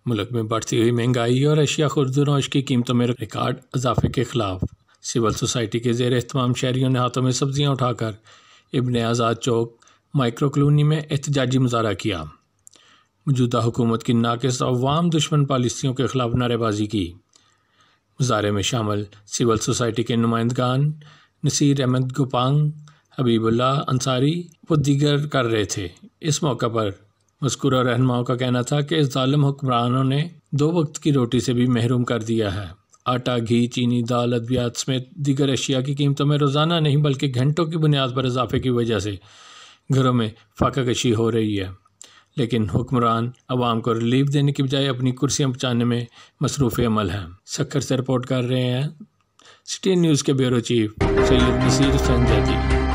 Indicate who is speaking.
Speaker 1: ملک میں بڑھتی ہوئی مہنگائی اور اشیاء خرد و نوش کی قیمتوں میں ریکارڈ اضافے کے خلاف سول سوسائٹی کے زیر اہتمام شہریوں نے ہاتھوں میں سبزیاں اٹھا کر ابن آزاد چوک مائکرو کلونی میں احتجاجی مظاہرہ کیا۔ موجودہ حکومت کی ناقص عوام دشمن پالیسیوں کے خلاف نعرے بازی کی۔ مظاہرے میں شامل سول سوسائٹی کے نمائندگان نصیر احمد گوپانگ، حبیب اللہ انصاری و دیگر کر رہے تھے۔ اس موقع پر مذکورہ رہنماؤں کا کہنا تھا کہ اس ظالم حکمرانوں نے 2 وقت کی روٹی سے بھی محروم کر دیا ہے۔ آٹا، گھی، چینی، دال، ادویات سمیت دیگر اشیاء کی قیمتوں میں روزانہ نہیں بلکہ گھنٹوں کی بنیاد پر اضافے کی وجہ سے گھروں میں فاقہ کشی ہو رہی ہے، لیکن حکمران عوام کو ریلیف دینے کی بجائے اپنی کرسیاں بچانے میں مصروف عمل ہیں۔ سکھر سے رپورٹ کر رہے ہیں سی ٹی این نیوز کے بیورو چیف سید نصیر حسین جیتی۔